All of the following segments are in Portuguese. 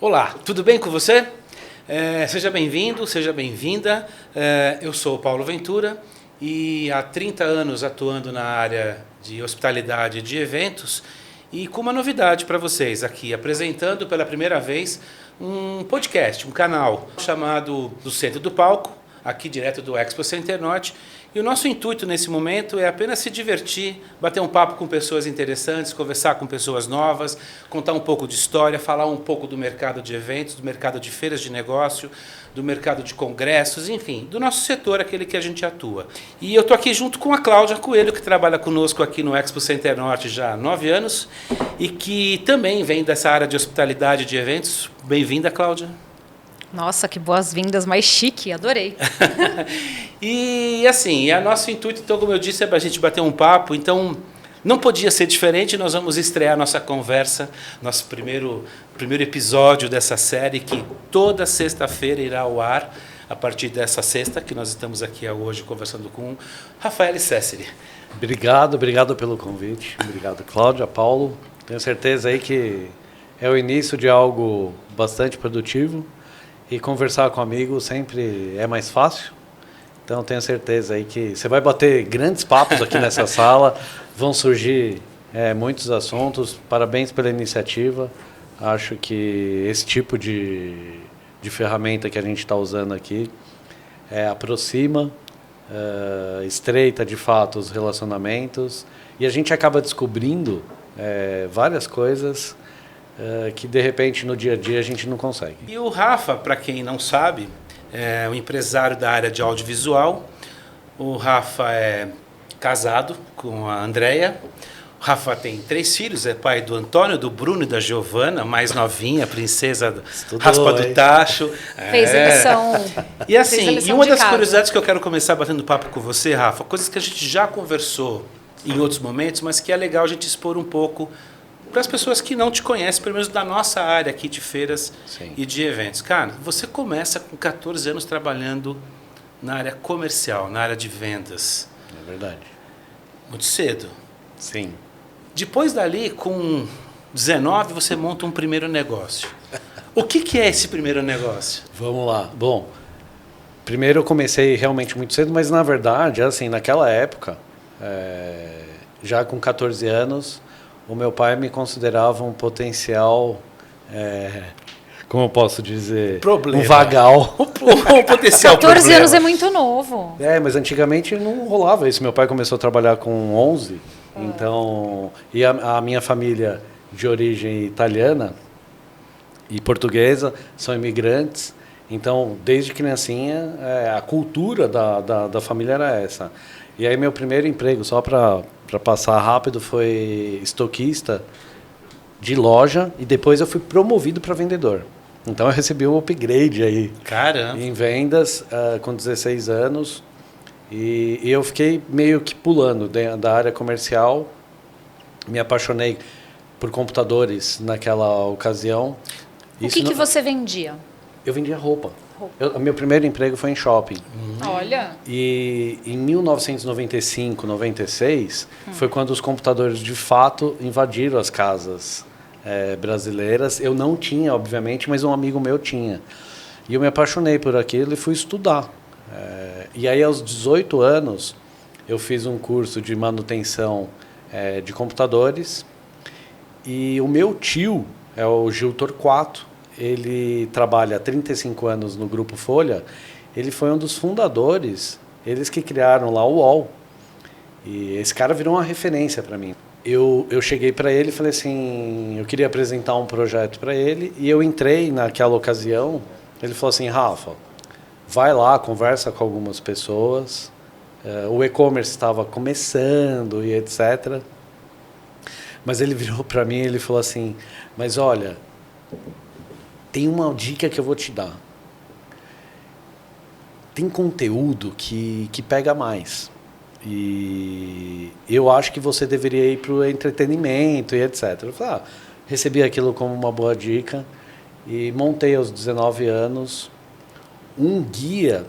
Olá, tudo bem com você? Seja bem-vindo, seja bem-vinda. Eu sou o Paulo Ventura e há 30 anos atuando na área de hospitalidade e de eventos e com uma novidade para vocês aqui, apresentando pela primeira vez um podcast, um canal chamado Do Centro do Palco, aqui direto do Expo Center Norte. E o nosso intuito nesse momento é apenas se divertir, bater um papo com pessoas interessantes, conversar com pessoas novas, contar um pouco de história, falar um pouco do mercado de eventos, do mercado de feiras de negócio, do mercado de congressos, enfim, do nosso setor, aquele que a gente atua. E eu estou aqui junto com a Cláudia Coelho, que trabalha conosco aqui no Expo Center Norte já há 9 anos e que também vem dessa área de hospitalidade e de eventos. Bem-vinda, Cláudia. Nossa, que boas-vindas, mais chique, adorei. E assim, nosso intuito, então, como eu disse, é para a gente bater um papo, então não podia ser diferente, nós vamos estrear nossa conversa, nosso primeiro episódio dessa série, que toda sexta-feira irá ao ar, a partir dessa sexta, que nós estamos aqui hoje conversando com Rafael Cesseri. Obrigado pelo convite, obrigado Cláudia, Paulo, tenho certeza aí que é o início de algo bastante produtivo. E conversar com amigos sempre é mais fácil. Então, tenho certeza aí que você vai bater grandes papos aqui nessa sala. Vão surgir muitos assuntos. Parabéns pela iniciativa. Acho que esse tipo de ferramenta que a gente está usando aqui aproxima, estreita de fato os relacionamentos. E a gente acaba descobrindo várias coisas que de repente no dia a dia a gente não consegue. E o Rafa, para quem não sabe, é um empresário da área de audiovisual. O Rafa é casado com a Andréia. O Rafa tem 3 filhos, é pai do Antônio, do Bruno e da Giovana, mais novinha, princesa Raspa do Tacho. Fez lição. E assim, e uma das curiosidades que eu quero começar batendo papo com você, Rafa, coisas que a gente já conversou em outros momentos, mas que é legal a gente expor um pouco para as pessoas que não te conhecem, pelo menos da nossa área aqui de feiras Sim. E de eventos. Cara, você começa com 14 anos trabalhando na área comercial, na área de vendas. É verdade. Muito cedo. Sim. Depois dali, com 19, você monta um primeiro negócio. O que é esse primeiro negócio? Vamos lá. Bom, primeiro eu comecei realmente muito cedo, mas na verdade, assim, naquela época, já com 14 anos, o meu pai me considerava um potencial, como eu posso dizer, problema. Um vagal. Um potencial 14 problema. anos é muito novo. Mas antigamente não rolava isso. Meu pai começou a trabalhar com 11, então, e a minha família de origem italiana e portuguesa são imigrantes, então desde criancinha a cultura da família era essa. E aí meu primeiro emprego, só para passar rápido, foi estoquista de loja e depois eu fui promovido para vendedor. Então eu recebi um upgrade aí. Caramba. Em vendas com 16 anos e eu fiquei meio que pulando da área comercial. Me apaixonei por computadores naquela ocasião. O que você vendia? Eu vendia roupa. Meu primeiro emprego foi em shopping. Olha. E em 1995, 96, foi quando os computadores de fato invadiram as casas brasileiras. Eu não tinha, obviamente, mas um amigo meu tinha. E eu me apaixonei por aquilo e fui estudar. E aí, aos 18 anos, eu fiz um curso de manutenção de computadores. E o meu tio é o Gil Torquato. Ele trabalha há 35 anos no Grupo Folha. Ele foi um dos fundadores, eles que criaram lá o UOL. E esse cara virou uma referência para mim. Eu cheguei para ele e falei assim, eu queria apresentar um projeto para ele. E eu entrei naquela ocasião, ele falou assim, Rafa, vai lá, conversa com algumas pessoas. O e-commerce estava começando e etc. Mas ele virou para mim e ele falou assim, mas olha, tem uma dica que eu vou te dar. Tem conteúdo que pega mais. E eu acho que você deveria ir para o entretenimento e etc. Eu falei, recebi aquilo como uma boa dica e montei aos 19 anos um guia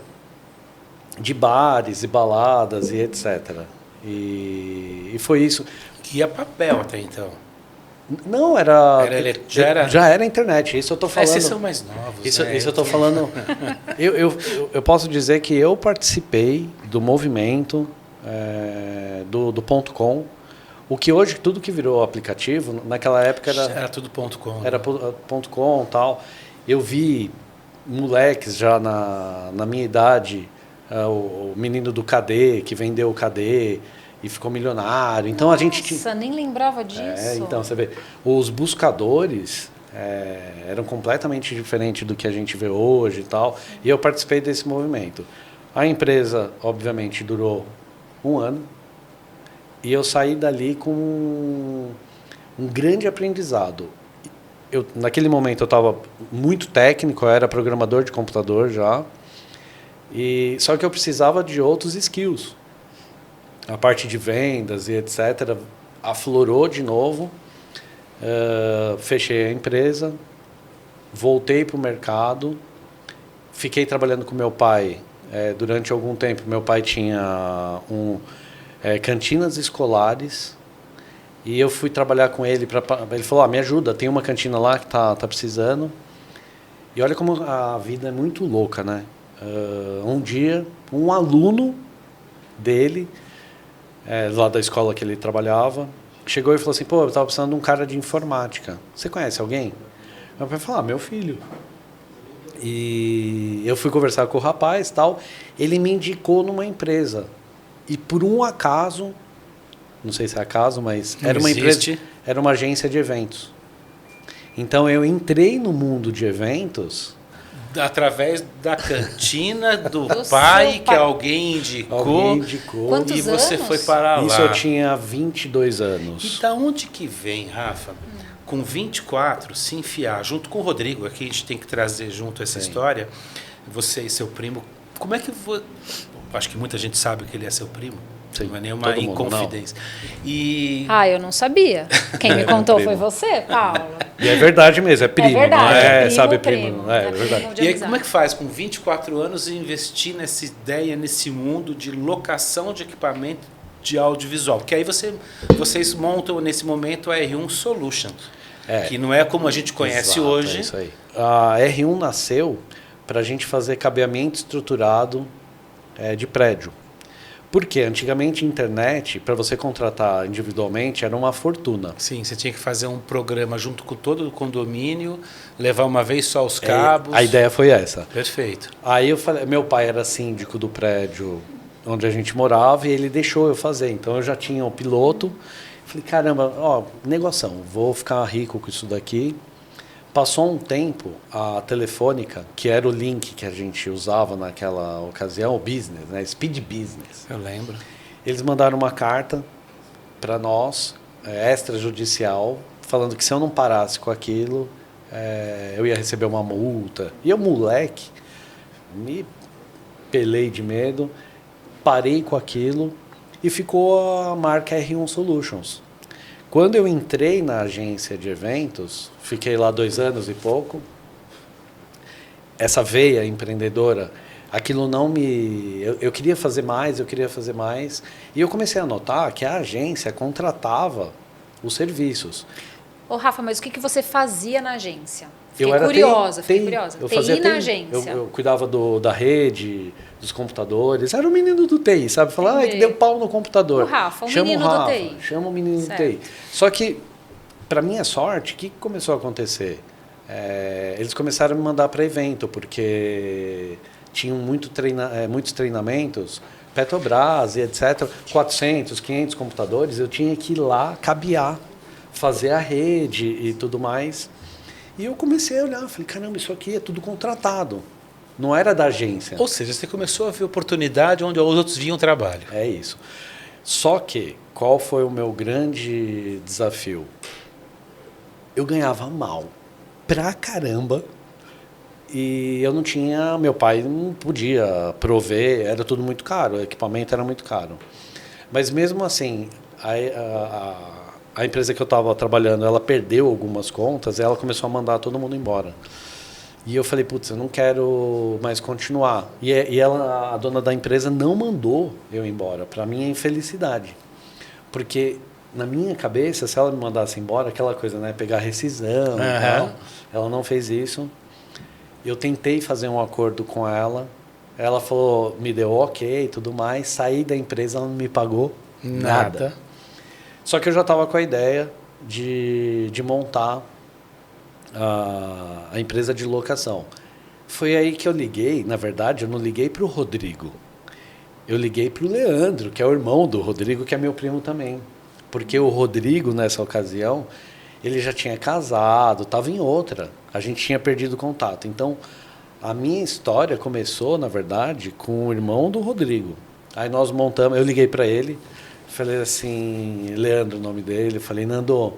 de bares e baladas e etc. E foi isso. Guia papel até então. Não, era... Já era internet, isso eu tô falando. Vocês são mais novos, Isso, né? isso eu tô falando... eu posso dizer que eu participei do movimento do .com, o que hoje, tudo que virou aplicativo, naquela época Era tudo .com. Era .com e tal. Eu vi moleques já na minha idade, o menino do KD, que vendeu o KD e ficou milionário. Então Nossa, a gente tinha... nem lembrava disso. Então, você vê, os buscadores eram completamente diferentes do que a gente vê hoje e tal. E eu participei desse movimento. A empresa, obviamente, durou 1 ano. E eu saí dali com um grande aprendizado. Naquele momento eu estava muito técnico, eu era programador de computador já. Só que eu precisava de outros skills. A parte de vendas e etc. aflorou de novo. Fechei a empresa, voltei para o mercado, fiquei trabalhando com meu pai durante algum tempo. Meu pai tinha cantinas escolares e eu fui trabalhar com ele. Ele falou, me ajuda, tem uma cantina lá que tá precisando. E olha como a vida é muito louca, né? Um dia, um aluno dele, lá da escola que ele trabalhava, chegou e falou assim, eu estava precisando de um cara de informática. Você conhece alguém? Meu pai falou, meu filho. E eu fui conversar com o rapaz, tal. Ele me indicou numa empresa. E por um acaso, não sei se é acaso, mas era uma empresa, era uma agência de eventos. Então eu entrei no mundo de eventos através da cantina do pai que alguém indicou. Quantos e você anos? foi para lá. Isso eu tinha 22 anos. E da onde que vem, Rafa, com 24, se enfiar, junto com o Rodrigo, aqui a gente tem que trazer junto essa história, você e seu primo, como é que acho que muita gente sabe que ele é seu primo. Sim, não é nenhuma inconfidência. Eu não sabia. Quem me contou foi você, Paulo. E é verdade mesmo, é primo, verdade, não é, primo, sabe, primo. É verdade. E aí, como é que faz com 24 anos investir nessa ideia, nesse mundo de locação de equipamento de audiovisual? Porque aí vocês montam, nesse momento, a R1 Solutions, que não é como a gente conhece hoje. É isso aí. A R1 nasceu para a gente fazer cabeamento estruturado de prédio. Porque antigamente internet, para você contratar individualmente, era uma fortuna. Sim, você tinha que fazer um programa junto com todo o condomínio, levar uma vez só os cabos. A ideia foi essa. Perfeito. Aí eu falei, meu pai era síndico do prédio onde a gente morava e ele deixou eu fazer. Então eu já tinha o piloto. Falei, caramba, negoção, vou ficar rico com isso daqui. Passou um tempo, a Telefônica, que era o link que a gente usava naquela ocasião, o business, né? Speed Business. Eu lembro. Eles mandaram uma carta para nós, extrajudicial, falando que se eu não parasse com aquilo, eu ia receber uma multa. E eu, moleque, me pelei de medo, parei com aquilo e ficou a marca R1 Solutions. Quando eu entrei na agência de eventos, fiquei lá 2 anos e pouco, essa veia empreendedora, aquilo não me... Eu queria fazer mais, e eu comecei a notar que a agência contratava os serviços. Ô, Rafa, mas o que você fazia na agência? Fiquei curiosa. Eu fazia TI na agência. Eu cuidava da rede, dos computadores. Era o menino do TI, sabe? Falar, que deu pau no computador. O Rafa, menino do TI. Chama o menino do TI. Só que, para minha sorte, o que começou a acontecer? Eles começaram a me mandar para evento, porque tinham muitos treinamentos, Petrobras e etc. 400, 500 computadores, eu tinha que ir lá cabear, fazer a rede e tudo mais. E eu comecei a olhar, falei, caramba, isso aqui é tudo contratado. Não era da agência. Ou seja, você começou a ver oportunidade onde os outros viam trabalho. É isso. Só que, qual foi o meu grande desafio? Eu ganhava mal, pra caramba, e eu não tinha, meu pai não podia prover, era tudo muito caro, o equipamento era muito caro. Mas mesmo assim, a empresa que eu estava trabalhando, ela perdeu algumas contas, e ela começou a mandar todo mundo embora. E eu falei, putz, eu não quero mais continuar. E ela, a dona da empresa, não mandou eu embora, para minha infelicidade. Porque na minha cabeça, se ela me mandasse embora, aquela coisa, né? Pegar rescisão e tal, ela não fez isso. Eu tentei fazer um acordo com ela. Ela falou, me deu ok e tudo mais. Saí da empresa, ela não me pagou nada. Só que eu já estava com a ideia de montar a empresa de locação. Foi aí que eu liguei, na verdade, eu não liguei para o Rodrigo. Eu liguei para o Leandro, que é o irmão do Rodrigo, que é meu primo também. Porque o Rodrigo, nessa ocasião, ele já tinha casado, estava em outra. A gente tinha perdido contato. Então, a minha história começou, na verdade, com o irmão do Rodrigo. Aí nós montamos, eu liguei para ele, falei assim, Leandro, o nome dele, falei, Nando,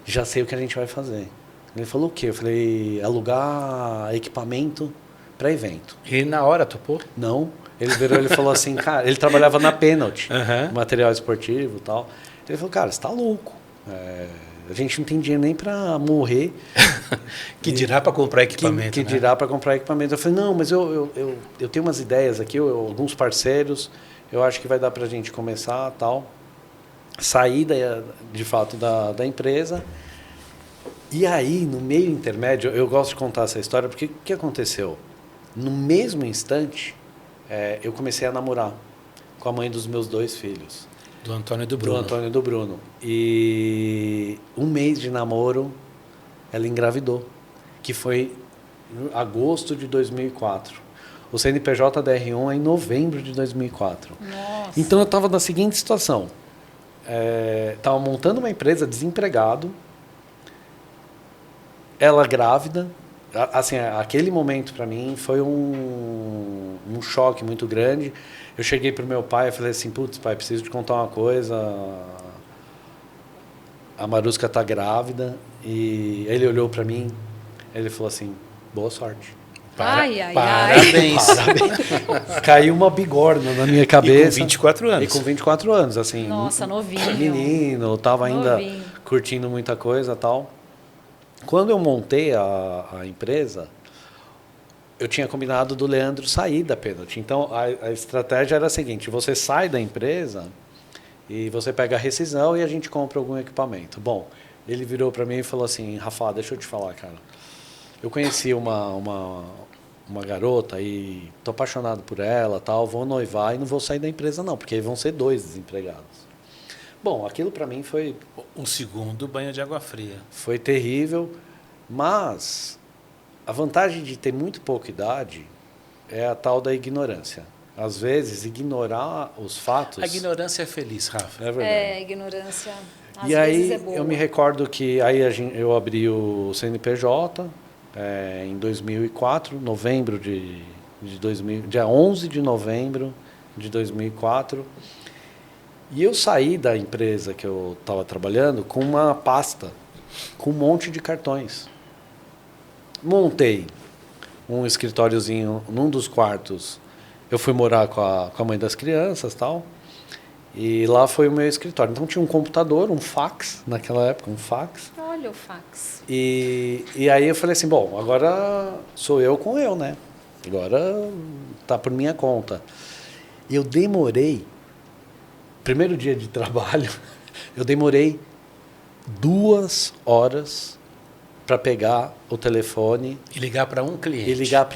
já sei o que a gente vai fazer. Ele falou o quê? Eu falei, alugar equipamento para evento. E na hora topou? Não. Ele virou e falou assim, cara, ele trabalhava na Penalty, material esportivo e tal. Ele falou, cara, você tá louco. A gente não tem dinheiro nem para morrer. Que dirá para comprar equipamento, que dirá para comprar equipamento. Eu falei, não, mas eu tenho umas ideias aqui, alguns parceiros, eu acho que vai dar para a gente começar tal. Saí, de fato, da empresa. E aí, no meio intermédio, eu gosto de contar essa história, porque o que aconteceu? No mesmo instante, eu comecei a namorar com a mãe dos meus 2 filhos. Do Antônio e do Bruno. Do Antônio e do Bruno. E 1 mês de namoro, ela engravidou, que foi em agosto de 2004. O CNPJ da R1 é em novembro de 2004. Nossa. Então, eu estava na seguinte situação. Estava montando uma empresa, desempregado, ela grávida. Assim, aquele momento para mim foi um choque muito grande. Eu cheguei pro meu pai e falei assim, putz, pai, preciso te contar uma coisa. A Marusca tá grávida. E ele olhou para mim, ele falou assim, boa sorte. Parabéns. Caiu uma bigorna na minha cabeça. E com 24 anos. E com 24 anos, assim. Nossa, novinho. Menino, tava ainda Novinho. curtindo muita coisa e tal. Quando eu montei a empresa, eu tinha combinado do Leandro sair da Penalty. Então, a estratégia era a seguinte, você sai da empresa e você pega a rescisão e a gente compra algum equipamento. Bom, ele virou para mim e falou assim, Rafa, deixa eu te falar, cara. Eu conheci uma garota e tô apaixonado por ela, tal, vou noivar e não vou sair da empresa não, porque aí vão ser 2 desempregados. Bom, aquilo para mim foi... Um segundo banho de água fria. Foi terrível, mas a vantagem de ter muito pouca idade é a tal da ignorância. Às vezes, ignorar os fatos... A ignorância é feliz, Rafa. É verdade. Ignorância às E vezes aí, é boa. eu me recordo que aí eu abri o CNPJ em 2004, novembro de 2000, dia 11 de novembro de 2004. E eu saí da empresa que eu estava trabalhando com uma pasta, com um monte de cartões. Montei um escritóriozinho num dos quartos. Eu fui morar com a mãe das crianças e tal. E lá foi o meu escritório. Então tinha um computador, um fax, naquela época, um fax. Olha o fax. E aí eu falei assim, bom, agora sou eu com eu, né? Agora tá por minha conta. E eu demorei... Primeiro dia de trabalho, eu demorei 2 horas para pegar o telefone E ligar para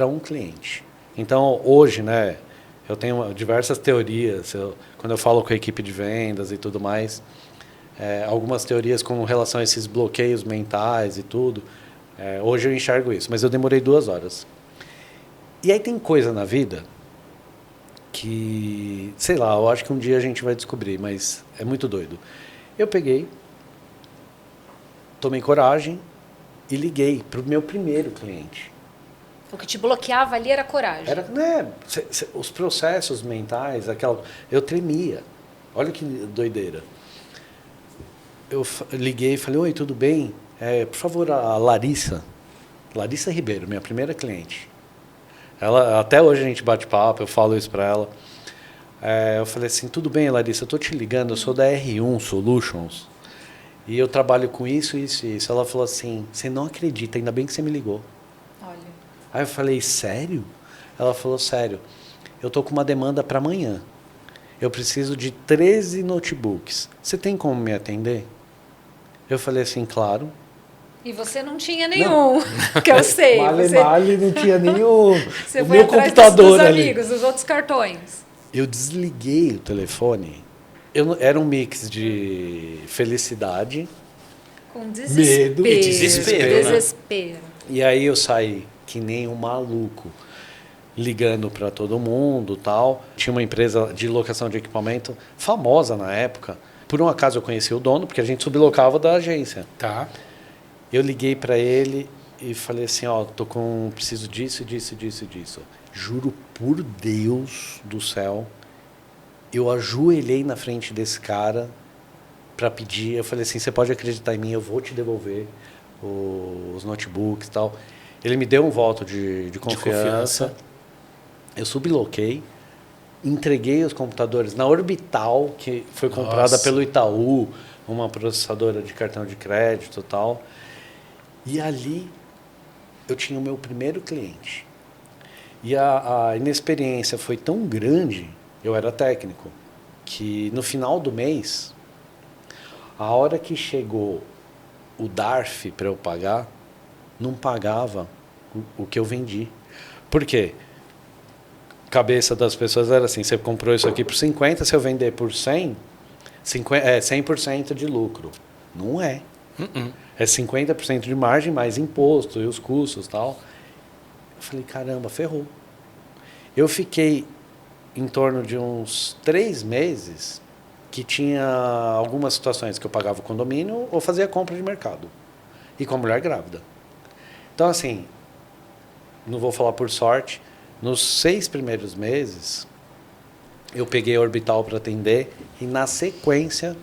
um cliente. Então, hoje, né, eu tenho diversas teorias. Quando eu falo com a equipe de vendas e tudo mais, algumas teorias com relação a esses bloqueios mentais e tudo. Hoje eu enxergo isso, mas eu demorei 2 horas. E aí tem coisa na vida que, sei lá, eu acho que um dia a gente vai descobrir, mas é muito doido. Eu peguei, tomei coragem e liguei para o meu primeiro cliente. O que te bloqueava ali era coragem. Era, né, os processos mentais, eu tremia. Olha que doideira. Eu liguei e falei, oi, tudo bem? Por favor, a Larissa Ribeiro, minha primeira cliente. Ela, até hoje a gente bate papo, eu falo isso para ela. Eu falei assim, tudo bem, Larissa, eu estou te ligando, eu sou da R1 Solutions e eu trabalho com isso, isso e isso. Ela falou assim, você não acredita, ainda bem que você me ligou. Olha. Aí eu falei, sério? Ela falou, sério, eu estou com uma demanda para amanhã. eu preciso de 13 notebooks. Você tem como me atender? Eu falei assim, claro. E você não tinha nenhum, que eu sei. Male, não tinha nenhum. Você o foi meu atrás computador dos ali. amigos, dos outros cartões. Eu desliguei o telefone. Era um mix de felicidade, com desespero. medo e desespero. Desespero. E aí eu saí que nem um maluco, ligando para todo mundo, tal. Tinha uma empresa de locação de equipamento famosa na época. Por um acaso eu conheci o dono, porque a gente sublocava da agência. Tá. Eu liguei para ele e falei assim, preciso disso, disso, disso, disso. Juro por Deus do céu, eu ajoelhei na frente desse cara para pedir. Eu falei assim, você pode acreditar em mim, eu vou te devolver os notebooks e tal. Ele me deu um voto de confiança. Eu subloquei, entreguei os computadores na Orbital, que foi comprada pelo Itaú, uma processadora de cartão de crédito e tal. E ali eu tinha o meu primeiro cliente. E a inexperiência foi tão grande, eu era técnico, que no final do mês, a hora que chegou o DARF para eu pagar, não pagava o que eu vendi. Por quê? Cabeça das pessoas era assim, você comprou isso aqui por 50, se eu vender por 100, 100% de lucro. Não é. É 50% de margem, mais imposto e os custos e tal. Eu falei, caramba, ferrou. Eu fiquei em torno de uns 3 meses que tinha algumas situações que eu pagava o condomínio ou fazia compra de mercado. E com a mulher grávida. Então, assim, não vou falar por sorte, nos 6 primeiros meses, eu peguei a Orbital para atender e, na sequência,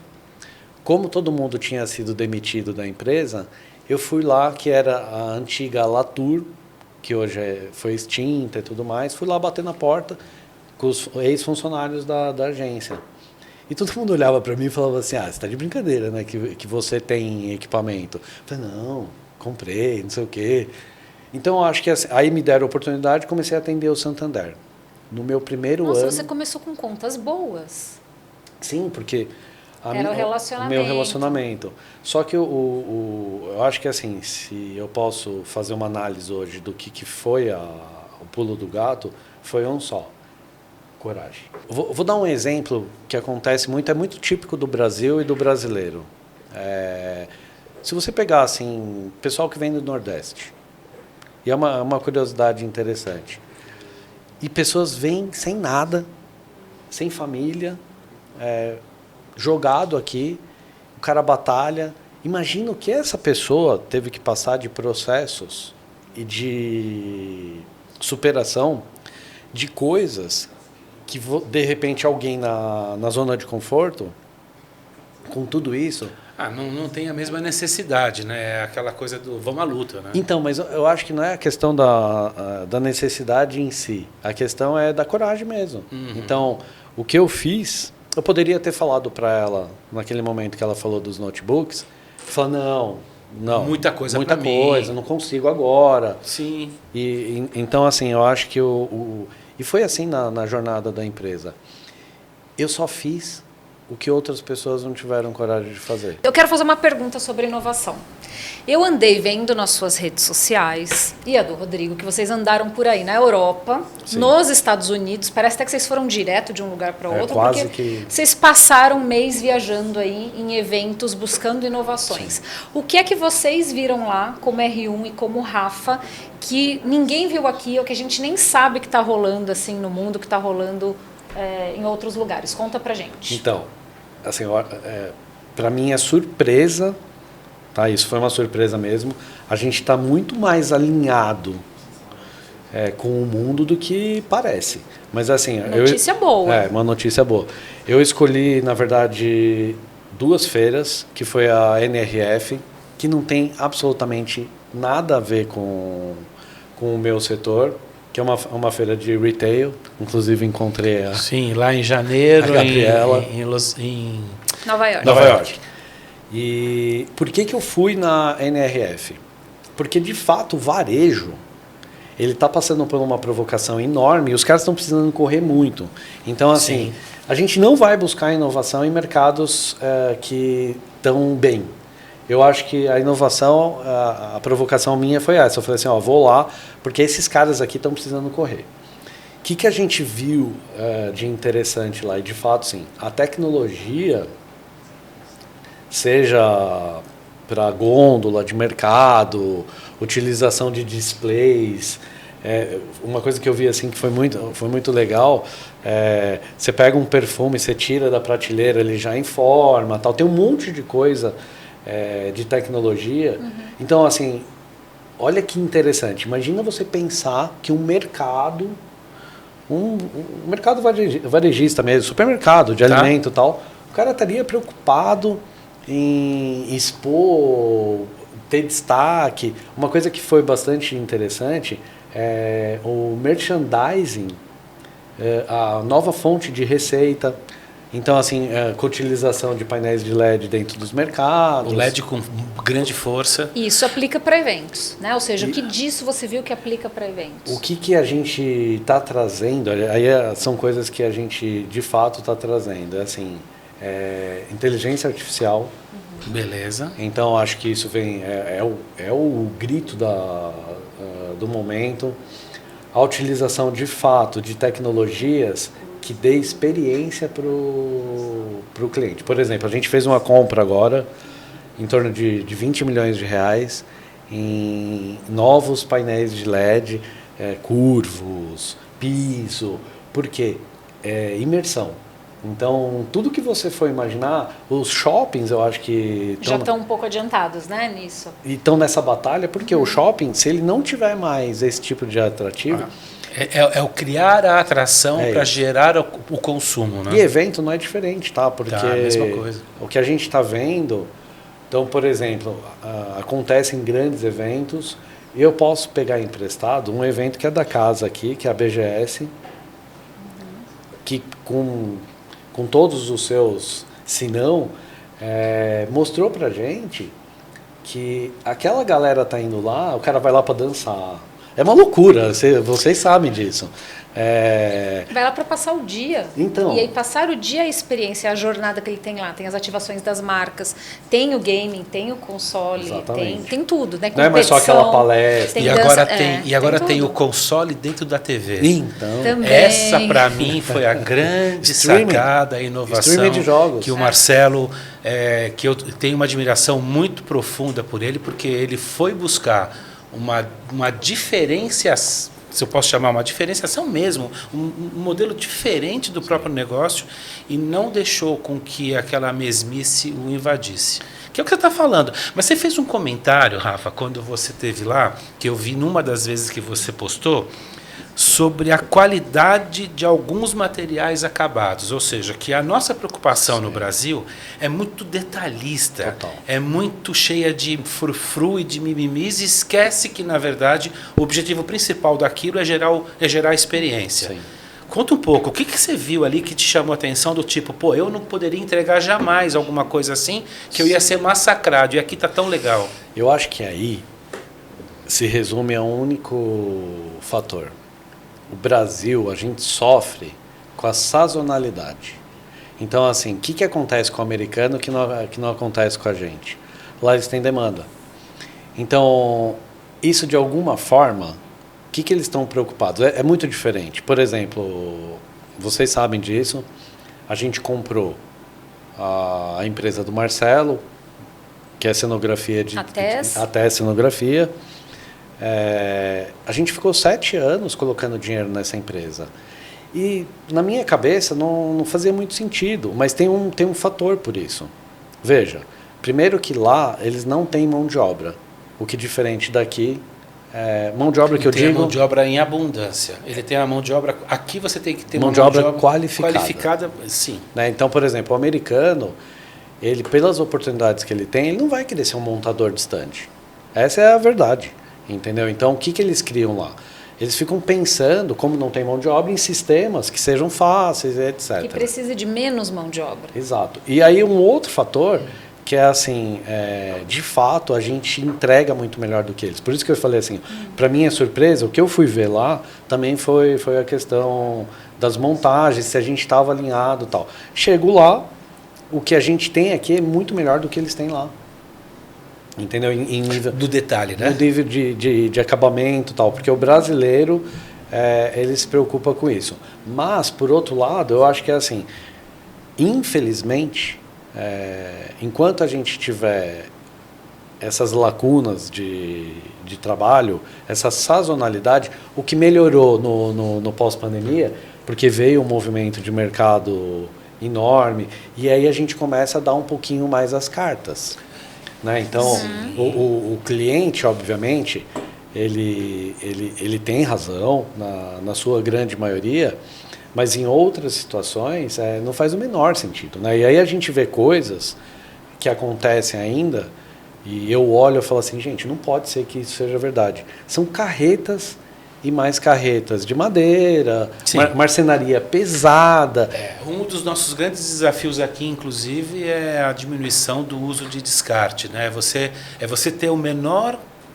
como todo mundo tinha sido demitido da empresa, eu fui lá, que era a antiga Latour, que hoje foi extinta e tudo mais, fui lá bater na porta com os ex-funcionários da agência. E todo mundo olhava para mim e falava assim, você está de brincadeira, né, que você tem equipamento. Eu falei, não, comprei, não sei o quê. Então, eu acho que assim, aí me deram a oportunidade e comecei a atender o Santander. No meu primeiro ano... Nossa, você começou com contas boas. Sim, porque... Era o relacionamento. O meu relacionamento. Só que eu acho que assim, se eu posso fazer uma análise hoje do que foi o pulo do gato, foi um só. Coragem. Vou dar um exemplo que acontece muito, é muito típico do Brasil e do brasileiro. Se você pegar assim, pessoal que vem do Nordeste, e é uma curiosidade interessante, e pessoas vêm sem nada, sem família, jogado aqui, o cara batalha. Imagina o que essa pessoa teve que passar de processos e de superação de coisas que, de repente, alguém na zona de conforto, com tudo isso... não tem a mesma necessidade, né? É aquela coisa do vamos à luta, né? Então, mas eu acho que não é a questão da necessidade em si. A questão é da coragem mesmo. Então, o que eu fiz... Eu poderia ter falado para ela, naquele momento que ela falou dos notebooks, falar, não. Muita coisa, não consigo agora. Sim. Então, assim, eu acho que e foi assim na jornada da empresa. Eu só fiz o que outras pessoas não tiveram coragem de fazer. Eu quero fazer uma pergunta sobre inovação. Eu andei vendo nas suas redes sociais, e a do Rodrigo, que vocês andaram por aí na Europa, Sim. nos Estados Unidos, parece até que vocês foram direto de um lugar para outro, quase porque que... vocês passaram um mês viajando aí em eventos, buscando inovações. Sim. O que é que vocês viram lá, como R1 e como Rafa, que ninguém viu aqui, ou que a gente nem sabe que está rolando assim no mundo, que está rolando em outros lugares? Conta pra gente. Então, assim, para mim é surpresa, tá? Isso foi uma surpresa mesmo. A gente está muito mais alinhado com o mundo do que parece. Mas assim, notícia boa. Uma notícia boa. Eu escolhi, na verdade, 2 feiras, que foi a NRF, que não tem absolutamente nada a ver com o meu setor, que é uma feira de retail. Inclusive encontrei Sim, lá em janeiro, a Gabriela, em Nova York. Nova York. E por que eu fui na NRF? Porque, de fato, o varejo ele está passando por uma provocação enorme e os caras estão precisando correr muito. Então, assim, a gente não vai buscar inovação em mercados que estão bem. Eu acho que a inovação, a provocação minha foi essa. Eu falei assim, vou lá, porque esses caras aqui estão precisando correr. O que a gente viu de interessante lá? E, de fato, sim, a tecnologia, seja para gôndola de mercado, utilização de displays, uma coisa que eu vi assim que foi muito legal, você pega um perfume, você tira da prateleira, ele já informa, tal. Tem um monte de coisa de tecnologia. Então, assim, olha que interessante. Imagina você pensar que um mercado varejista mesmo, supermercado de alimento e tal, o cara estaria preocupado em expor, ter destaque. Uma coisa que foi bastante interessante é o merchandising, a nova fonte de receita. Então, assim, com a utilização de painéis de LED dentro dos mercados. O LED com grande força. Isso aplica para eventos, né? Ou seja, o que disso você viu que aplica para eventos? O que a gente está trazendo, aí são coisas que a gente, de fato, está trazendo. Assim, inteligência artificial. Beleza. Então, acho que isso vem... É o grito do momento. A utilização, de fato, de tecnologias que dê experiência para o cliente. Por exemplo, a gente fez uma compra agora em torno de 20 milhões de reais em novos painéis de LED, curvos, piso. Por quê? Imersão. Então, tudo que você for imaginar, os shoppings, eu acho que... Já estão um pouco adiantados, né, nisso. E estão nessa batalha, porque o shopping, se ele não tiver mais esse tipo de atrativo... É o criar a atração para gerar o consumo, né? E evento não é diferente, tá? Porque a mesma coisa. O que a gente está vendo... Então, por exemplo, acontecem grandes eventos e eu posso pegar emprestado um evento que é da casa aqui, que é a BGS, que com todos os seus sinão, mostrou pra gente que aquela galera tá indo lá, o cara vai lá para dançar. É uma loucura, vocês sabem disso. Vai lá para passar o dia. Então, e aí passar o dia, a experiência, a jornada que ele tem lá. Tem as ativações das marcas, tem o gaming, tem o console, tem tudo. Né? Não é mais só aquela palestra. E agora tem o console dentro da TV. Então, também. Essa, para mim, foi a grande sacada, a inovação de jogos. Que o Marcelo, que eu tenho uma admiração muito profunda por ele, porque ele foi buscar uma diferenciação, se eu posso chamar uma diferenciação mesmo, um modelo diferente do próprio negócio e não deixou com que aquela mesmice o invadisse. Que é o que você está falando. Mas você fez um comentário, Rafa, quando você esteve lá, que eu vi numa das vezes que você postou, sobre a qualidade de alguns materiais acabados. Ou seja, que a nossa preocupação no Brasil é muito detalhista, Total. é muito cheia de frufru e de mimimis e esquece que, na verdade, o objetivo principal daquilo é gerar experiência. Sim. Conta um pouco, o que você viu ali que te chamou a atenção do tipo, eu não poderia entregar jamais alguma coisa assim, que eu ia ser massacrado, e aqui está tão legal. Eu acho que aí se resume a um único fator. O Brasil, a gente sofre com a sazonalidade. Então, assim, o que acontece com o americano que não acontece com a gente? Lá eles têm demanda. Então, isso de alguma forma, o que eles estão preocupados? É muito diferente. Por exemplo, vocês sabem disso, a gente comprou a empresa do Marcelo, que é cenografia até cenografia. A gente ficou 7 anos colocando dinheiro nessa empresa. E na minha cabeça não fazia muito sentido, mas tem um fator por isso. Veja, primeiro que lá eles não têm mão de obra, o que diferente daqui, mão de obra que eu digo... Tem a mão de obra em abundância. Ele tem a mão de obra... Aqui você tem que ter mão uma de obra qualificada. Sim. Né? Então, por exemplo, o americano, ele, pelas oportunidades que ele tem, ele não vai querer ser um montador de estande. Essa é a verdade. Entendeu? Então, o que eles criam lá? Eles ficam pensando, como não tem mão de obra, em sistemas que sejam fáceis, etc. Que precisa de menos mão de obra. Exato. E aí um outro fator, que é assim, de fato, a gente entrega muito melhor do que eles. Por isso que eu falei assim, para mim é surpresa, o que eu fui ver lá também foi a questão das montagens, se a gente estava alinhado e tal. Chego lá, o que a gente tem aqui é muito melhor do que eles têm lá. Entendeu? Em nível, do detalhe, né? No nível de acabamento e tal, porque o brasileiro, ele se preocupa com isso. Mas, por outro lado, eu acho que é assim, infelizmente, enquanto a gente tiver essas lacunas de trabalho, essa sazonalidade, o que melhorou no pós-pandemia, porque veio um movimento de mercado enorme, e aí a gente começa a dar um pouquinho mais as cartas. Né? Então, o cliente, obviamente, ele tem razão, na sua grande maioria, mas em outras situações não faz o menor sentido. Né? E aí a gente vê coisas que acontecem ainda, e eu olho e falo assim, gente, não pode ser que isso seja verdade. São carretas e mais carretas de madeira, marcenaria pesada. Um dos nossos grandes desafios aqui, inclusive, é a diminuição do uso de descarte. Né? Você ter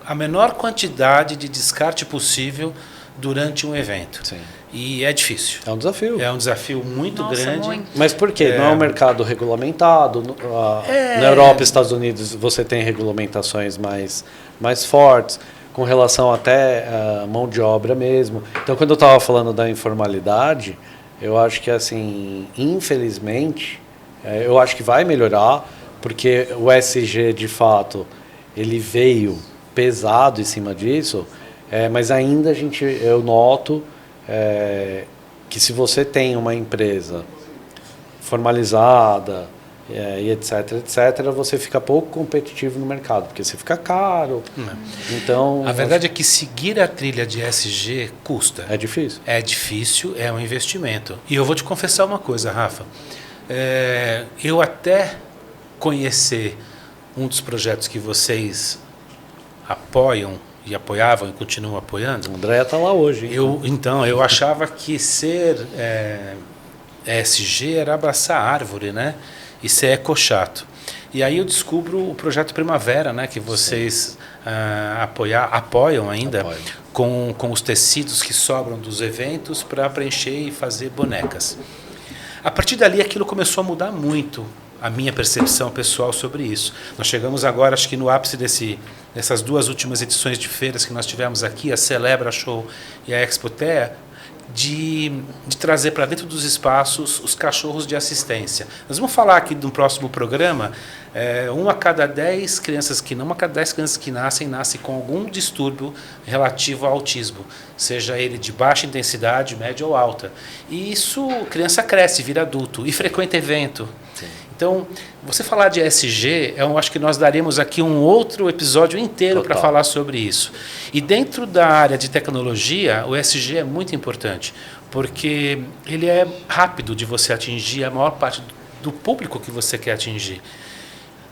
a menor quantidade de descarte possível durante um evento. Sim. E é difícil. É um desafio. É um desafio muito grande. Muito. Mas por quê? Não é um mercado regulamentado. Na Europa e Estados Unidos você tem regulamentações mais fortes, com relação até à mão de obra mesmo. Então, quando eu estava falando da informalidade, eu acho que, assim, infelizmente, eu acho que vai melhorar, porque o SG, de fato, ele veio pesado em cima disso, mas ainda eu noto que se você tem uma empresa formalizada, e etc, você fica pouco competitivo no mercado, porque você fica caro. Então, a verdade é que seguir a trilha de ESG custa. É difícil. É difícil, é um investimento. E eu vou te confessar uma coisa, Rafa. Eu até conhecer um dos projetos que vocês apoiam e apoiavam e continuam apoiando. O André está lá hoje. Então, eu achava que ser ESG era abraçar árvore, né? E ser ecochato. E aí eu descubro o projeto Primavera, né, que vocês apoiam ainda, com os tecidos que sobram dos eventos para preencher e fazer bonecas. A partir dali aquilo começou a mudar muito a minha percepção pessoal sobre isso. Nós chegamos agora, acho que no ápice dessas duas últimas edições de feiras que nós tivemos aqui, a Celebra Show e a Expotea, de trazer para dentro dos espaços os cachorros de assistência. Nós vamos falar aqui no próximo programa, uma a cada 10 crianças que nascem com algum distúrbio relativo ao autismo, seja ele de baixa intensidade, média ou alta. E isso, criança cresce, vira adulto e frequenta evento. Sim. Então, você falar de ESG, eu acho que nós daremos aqui um outro episódio inteiro para falar sobre isso. E dentro da área de tecnologia, o ESG é muito importante, porque ele é rápido de você atingir a maior parte do público que você quer atingir.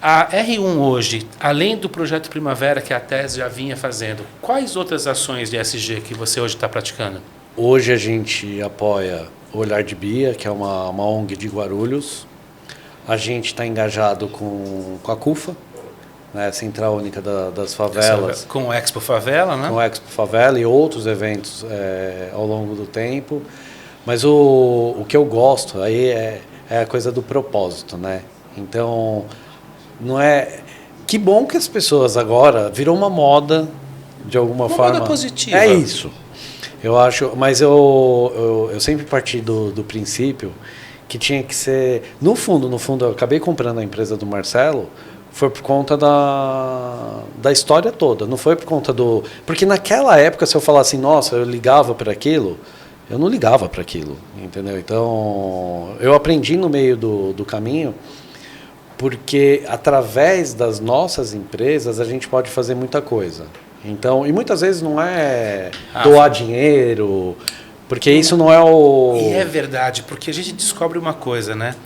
A R1 hoje, além do projeto Primavera que a TES já vinha fazendo, quais outras ações de ESG que você hoje está praticando? Hoje a gente apoia o Olhar de Bia, que é uma ONG de Guarulhos. A gente está engajado com a CUFA, né, Central Única das Favelas. Com o Expo Favela, né? Com o Expo Favela e outros eventos ao longo do tempo. Mas o que eu gosto aí é a coisa do propósito, né? Então, não é... Que bom que as pessoas agora virou uma moda, de alguma forma. Uma moda positiva. É isso. Eu acho, mas eu sempre parti do princípio que tinha que ser... No fundo, eu acabei comprando a empresa do Marcelo, foi por conta da história toda, não foi por conta do... Porque naquela época, se eu falasse assim, nossa, eu ligava para aquilo, eu não ligava para aquilo, entendeu? Então, eu aprendi no meio do caminho, porque através das nossas empresas a gente pode fazer muita coisa. Então, e muitas vezes não é doar dinheiro... Porque isso não é o... E é verdade, porque a gente descobre uma coisa, né?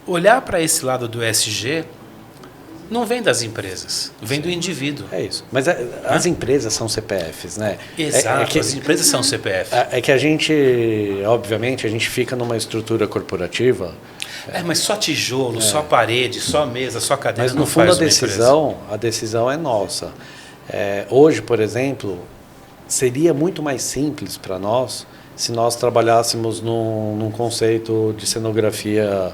Olhar para esse lado do ESG não vem das empresas, vem do indivíduo. É isso. Mas as empresas são CPFs, né? Exato, as empresas são CPF. É que a gente, obviamente, a gente fica numa estrutura corporativa... mas só tijolo, só parede, só mesa, só cadeira. Mas no fundo a decisão é nossa. Hoje, por exemplo... Seria muito mais simples para nós se nós trabalhássemos num conceito de cenografia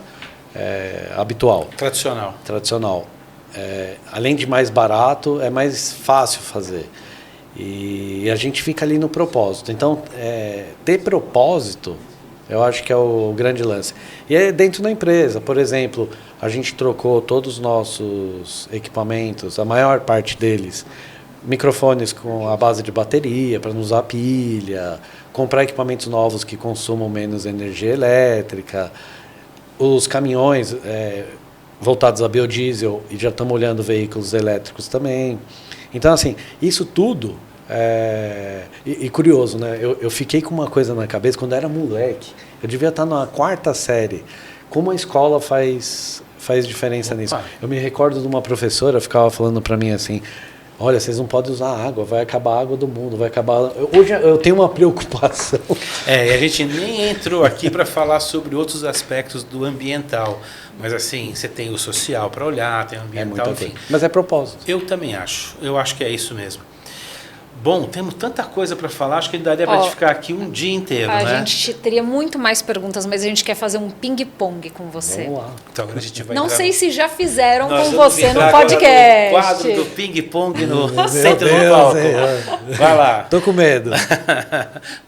habitual, tradicional. Além de mais barato, é mais fácil fazer. E a gente fica ali no propósito. Então, ter propósito, eu acho que é o grande lance. E é dentro da empresa. Por exemplo, a gente trocou todos os nossos equipamentos, a maior parte deles, microfones com a base de bateria, para não usar pilha, comprar equipamentos novos que consumam menos energia elétrica, os caminhões voltados a biodiesel, e já estamos olhando veículos elétricos também. Então, assim, isso tudo e curioso, né? Eu fiquei com uma coisa na cabeça quando eu era moleque. Eu devia estar na 4ª série. Como a escola faz diferença nisso? Eu me recordo de uma professora ficava falando para mim assim: olha, vocês não podem usar água, vai acabar a água do mundo, vai acabar... Hoje eu tenho uma preocupação. E a gente nem entrou aqui para falar sobre outros aspectos do ambiental. Mas assim, você tem o social para olhar, tem o ambiental, enfim. Mas é propósito. Eu também acho. Eu acho que é isso mesmo. Bom, temos tanta coisa para falar, acho que daria para a gente ficar aqui um dia inteiro, né? A gente teria muito mais perguntas, mas a gente quer fazer um ping-pong com você. Vamos lá. Então agora a gente vai Não sei se já fizeram Nós com vamos você no entrar agora podcast. no quadro do ping-pong no centro do palco. Vai lá. Tô com medo.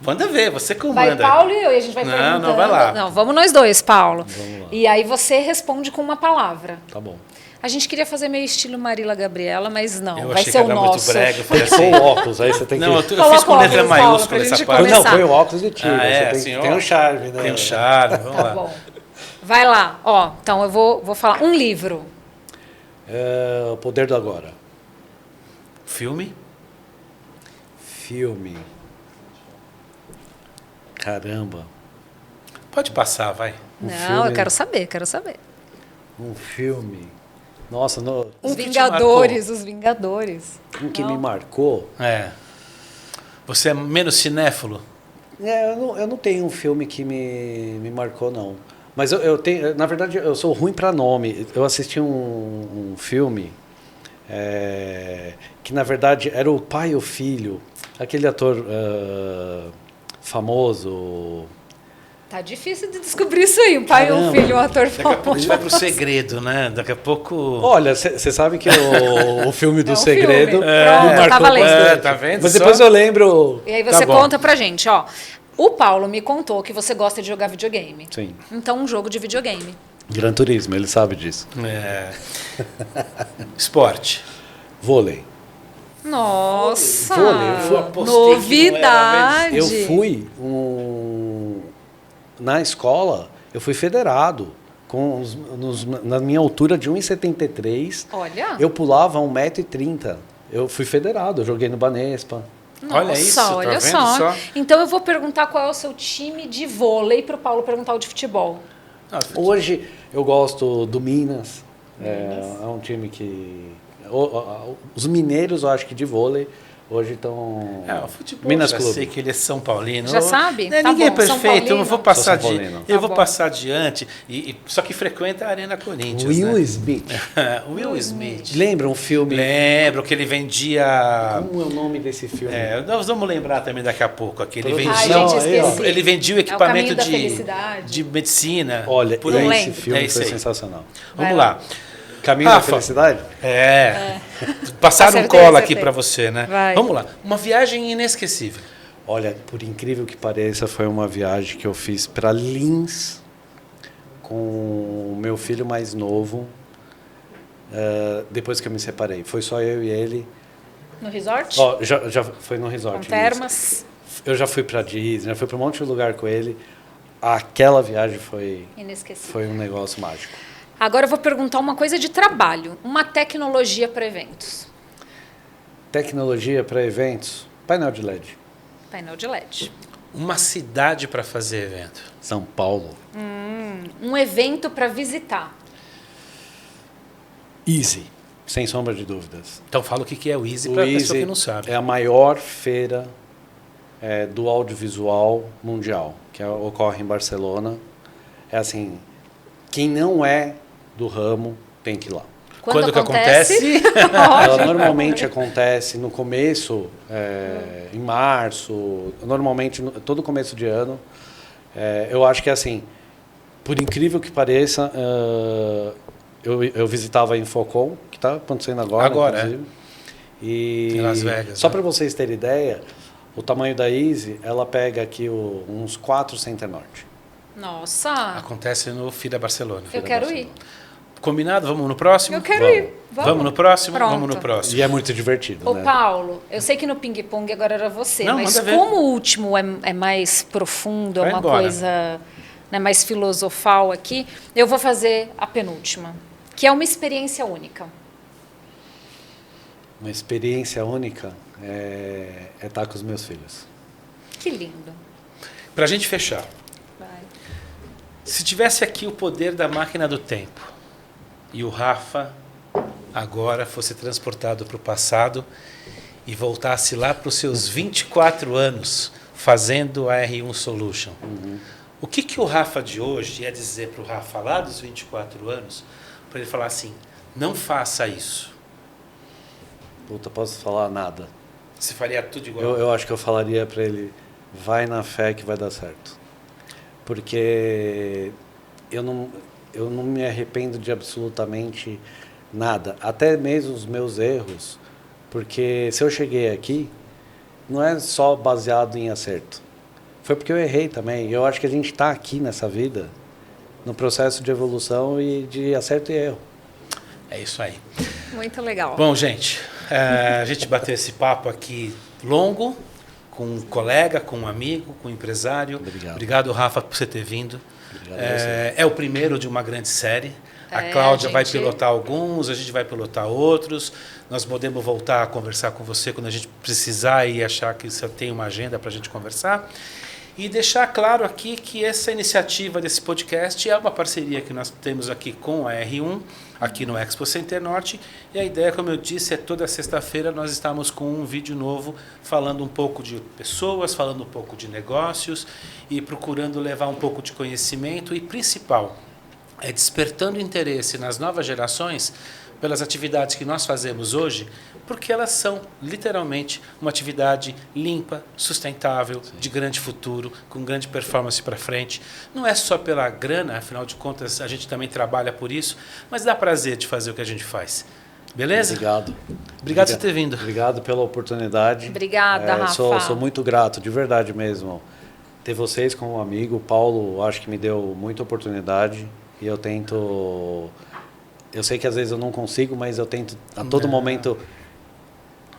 Manda ver, você comanda. Vai Paulo e eu, e a gente vai Não, perguntando. não, vai lá. Não, vamos nós dois, Paulo. Vamos lá. E aí você responde com uma palavra. Tá bom. A gente queria fazer meio estilo Marília Gabriela, mas não, Eu vai achei ser que o era nosso. muito brega, eu falei Tem que assim... pôr o óculos, aí você tem que... Não, eu Coloca fiz com o letra óculos, Paulo, maiúscula pra essa gente parte. começar. Não, põe o óculos e tira. Você assim, tem um charme, né? Tem um charme, vamos Tá lá. bom. Vai lá. Ó, então eu vou falar um livro. O Poder do Agora. Filme? Filme. Caramba. Pode passar, vai. Não, filme. eu quero saber. Um filme. Nossa, Os que te Vingadores, os Vingadores. um que Não. me marcou... Você é menos cinéfilo? Eu não tenho um filme que me marcou, não. Mas eu tenho... Na verdade, eu sou ruim para nome. Eu assisti um filme que, na verdade, era o pai e o filho. Aquele ator famoso... Tá difícil de descobrir isso aí. Um pai e um Caramba. filho, um ator Daqui a pouco a famoso. gente vai pro segredo, né? Daqui a pouco... Olha, você sabe que o filme do É um Segredo filme. me Pronto, marcou tá valendo. bastante. Tá vendo Mas só? depois eu lembro... E aí você Tá bom. conta pra gente, ó. O Paulo me contou que você gosta de jogar videogame. Sim. Então, um jogo de videogame. Gran Turismo, ele sabe disso. Esporte. Vôlei. Nossa! Vôlei, eu apostei que não era, Novidade! Eu fui na escola, eu fui federado. Na minha altura de 1,73, Olha! eu pulava 1,30 m. Eu fui federado, eu joguei no Banespa. Nossa, Olha isso, tá olha vendo só. só? Então eu vou perguntar qual é o seu time de vôlei para o Paulo perguntar o de futebol. Hoje eu gosto do Minas. É um time que... Os mineiros, eu acho que de vôlei, hoje estão... O futebol, Minas já Clube. sei que ele é São Paulino. Já sabe? Não é Tá ninguém bom, São perfeito, eu não vou Paulino. passar Sou São Paulino. eu Tá vou bom. passar adiante, só que frequenta a Arena Corinthians, Will né? Smith. Will Smith. Lembra um filme... Lembro que ele vendia... Como é o nome desse filme? Nós vamos lembrar também daqui a pouco. Aqui. Ele Ai, vendia, gente, esqueci. ele vendia o É o equipamento Caminho da Felicidade. de medicina. Olha, por Não esse lembro. filme É isso foi aí. sensacional. Vamos Vai lá. Caminho da Rafa. Felicidade? Passaram um Acertei, cola acertei. aqui para você, né? Vai. Vamos lá. Uma viagem inesquecível. Olha, por incrível que pareça, foi uma viagem que eu fiz para Lins com o meu filho mais novo, depois que eu me separei. Foi só eu e ele. No resort? Já foi no resort. Com em Lins. termas. Eu já fui para Disney, já fui para um monte de lugar com ele. Aquela viagem foi Inesquecível. um negócio mágico. Agora eu vou perguntar uma coisa de trabalho. Uma tecnologia para eventos. Tecnologia para eventos, painel de LED. Painel de LED. Uma cidade para fazer evento. São Paulo. Um evento para visitar. Easy, sem sombra de dúvidas. Então fala o que é o Easy O para a pessoa Easy que não sabe. é a maior feira do audiovisual mundial, que ocorre em Barcelona. É assim, quem não é do ramo tem que ir lá. Quando que acontece? Ela normalmente acontece no começo, em março, normalmente todo começo de ano. Eu acho que assim, por incrível que pareça, eu visitava a Infocom, que está acontecendo agora, inclusive. E em Las Vegas. Só para vocês terem ideia, o tamanho da Easy, ela pega aqui uns 4 Center Norte. Nossa! Acontece no FIDA Barcelona. Eu quero ir. Combinado? Vamos no próximo? Eu quero ir. Vamos no próximo? Pronto. Vamos no próximo. E é muito divertido, Ô, né? Paulo, eu sei que no ping-pong agora era você, Não, mas manda ver. como o último é mais profundo, é Vai uma embora. coisa, né, mais filosofal aqui, eu vou fazer a penúltima, que é uma experiência única. Uma experiência única é estar com os meus filhos. Que lindo. Para a gente fechar, Vai. se tivesse aqui o poder da máquina do tempo e o Rafa agora fosse transportado para o passado e voltasse lá para os seus 24 anos fazendo a R1 Solution, o que o Rafa de hoje ia dizer para o Rafa lá dos 24 anos para ele falar assim, não faça isso? Puta, posso falar nada. Você faria tudo igual? Eu acho que eu falaria para ele, vai na fé que vai dar certo. Porque eu não me arrependo de absolutamente nada. Até mesmo os meus erros. Porque se eu cheguei aqui, não é só baseado em acerto. Foi porque eu errei também. Eu acho que a gente está aqui nessa vida, no processo de evolução e de acerto e erro. É isso aí. Muito legal. Bom, gente, a gente bateu esse papo aqui longo, com um colega, com um amigo, com um empresário. Obrigado. Rafa, por você ter vindo. Obrigado a você. É o primeiro de uma grande série. A Cláudia vai gente... pilotar alguns, a gente vai pilotar outros. Nós podemos voltar a conversar com você quando a gente precisar e achar que você tem uma agenda para a gente conversar. E deixar claro aqui que essa iniciativa desse podcast é uma parceria que nós temos aqui com a R1, aqui no Expo Center Norte. E a ideia, como eu disse, é toda sexta-feira nós estamos com um vídeo novo falando um pouco de pessoas, falando um pouco de negócios e procurando levar um pouco de conhecimento e, principal, despertando interesse nas novas gerações pelas atividades que nós fazemos hoje, porque elas são literalmente uma atividade limpa, sustentável, de grande futuro, com grande performance para frente. Não é só pela grana, afinal de contas a gente também trabalha por isso, mas dá prazer de fazer o que a gente faz. Beleza? Obrigado. Obrigado por ter vindo. Obrigado pela oportunidade. Obrigada, Rafa. Sou muito grato, de verdade mesmo. Ter vocês como amigo, o Paulo, acho que me deu muita oportunidade e eu tento... Eu sei que às vezes eu não consigo, mas eu tento a todo momento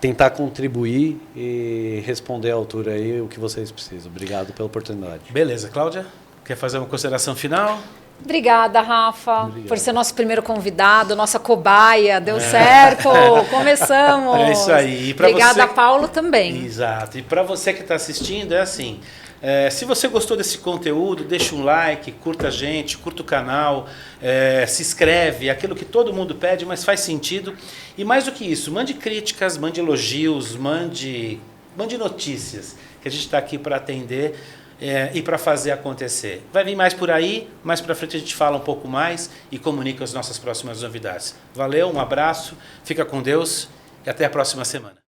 tentar contribuir e responder à altura aí o que vocês precisam. Obrigado pela oportunidade. Beleza, Cláudia, quer fazer uma consideração final? Obrigada, Rafa, por ser nosso primeiro convidado, nossa cobaia. Deu certo, começamos. É isso aí. E Obrigada, você... Paulo, também. Exato. E para você que está assistindo, é assim... se você gostou desse conteúdo, deixa um like, curta a gente, curta o canal, se inscreve, aquilo que todo mundo pede, mas faz sentido. E mais do que isso, mande críticas, mande elogios, mande notícias, que a gente está aqui para atender e para fazer acontecer. Vai vir mais por aí, mais para frente a gente fala um pouco mais e comunica as nossas próximas novidades. Valeu, um abraço, fica com Deus e até a próxima semana.